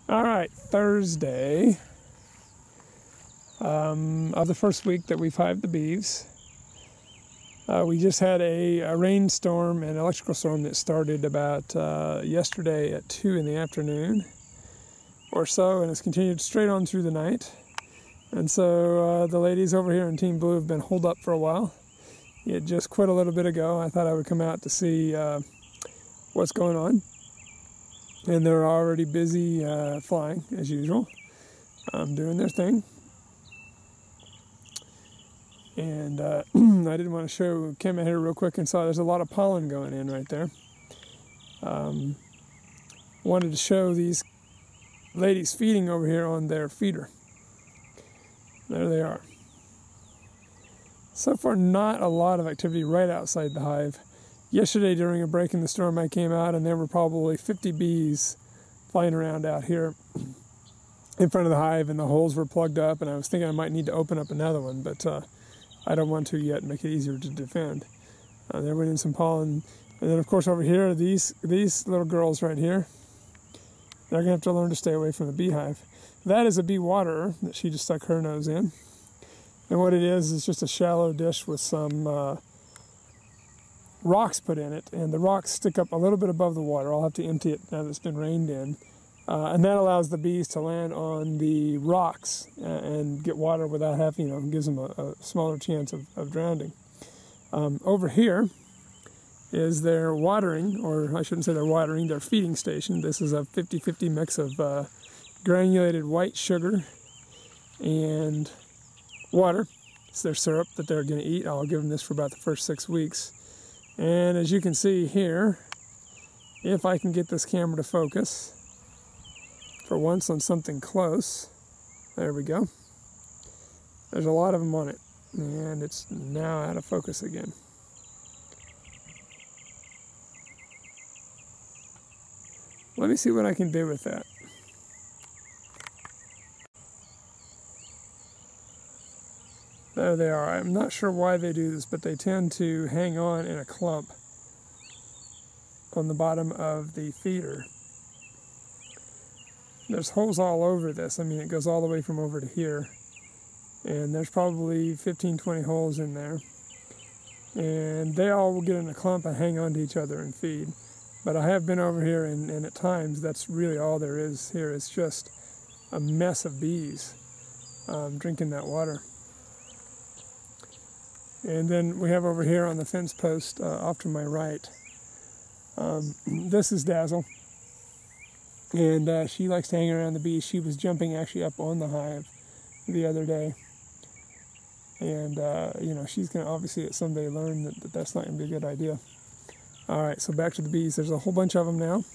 All right, Thursday of the first week that we've hived the beeves. We just had a rainstorm and electrical storm that started about yesterday at 2 in the afternoon or so, and it's continued straight on through the night. And so the ladies over here in Team Blue have been holed up for a while. It just quit a little bit ago. I thought I would come out to see what's going on. And they're already busy flying, as usual, doing their thing. And I didn't want to show, came out here real quick and saw there's a lot of pollen going in right there. Wanted to show these ladies feeding over here on their feeder. There they are. So far, not a lot of activity right outside the hive. Yesterday, during a break in the storm, I came out and there were probably 50 bees flying around out here in front of the hive, and the holes were plugged up, and I was thinking I might need to open up another one, but I don't want to yet, make it easier to defend. There went in some pollen. And then, of course, over here, these little girls right here, they're going to have to learn to stay away from the beehive. That is a bee waterer that she just stuck her nose in. And what it is just a shallow dish with some rocks put in it, and the rocks stick up a little bit above the water. I'll have to empty it now that it's been rained in. And that allows the bees to land on the rocks and get water without having, gives them a smaller chance of drowning. Over here is their watering, or I shouldn't say they're watering, their feeding station. This is a 50-50 mix of granulated white sugar and water. It's their syrup that they're going to eat. I'll give them this for about the first 6 weeks. And as you can see here, if I can get this camera to focus for once on something close, there we go. There's a lot of them on it, and it's now out of focus again. Let me see what I can do with that. There they are. I'm not sure why they do this, but they tend to hang on in a clump on the bottom of the feeder. There's holes all over this. I mean, it goes all the way from over to here. And there's probably 15, 20 holes in there. And they all will get in a clump and hang on to each other and feed. But I have been over here, and at times that's really all there is here. It's just a mess of bees drinking that water. And then we have over here on the fence post off to my right, this is Dazzle. And she likes to hang around the bees. She was jumping actually up on the hive the other day. And, she's going to obviously someday learn that that's not going to be a good idea. All right, so back to the bees. There's a whole bunch of them now.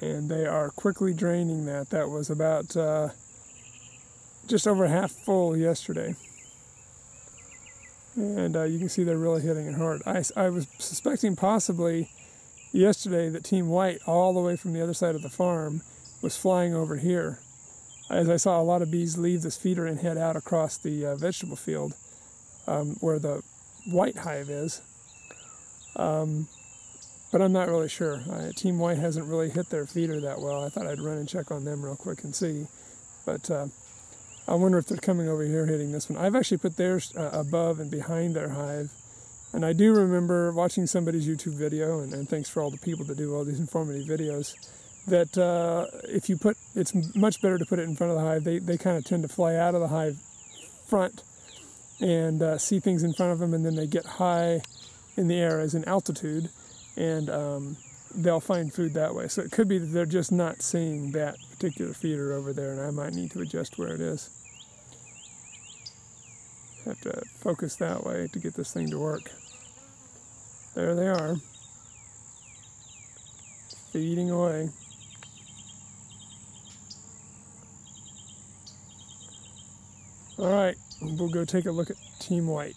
And they are quickly draining that. That was about just over half full yesterday. And you can see they're really hitting it hard. I was suspecting possibly yesterday that Team White, all the way from the other side of the farm, was flying over here, as I saw a lot of bees leave this feeder and head out across the vegetable field where the white hive is. But I'm not really sure. Team White hasn't really hit their feeder that well. I thought I'd run and check on them real quick and see. But I wonder if they're coming over here hitting this one. I've actually put theirs above and behind their hive. And I do remember watching somebody's YouTube video, and thanks for all the people that do all these informative videos, that if you put, it's much better to put it in front of the hive. They kind of tend to fly out of the hive front and see things in front of them, and then they get high in the air as in altitude, and they'll find food that way. So it could be that they're just not seeing that particular feeder over there, and I might need to adjust where it is. Have to focus that way to get this thing to work. There they are, feeding away. All right, we'll go take a look at Team White.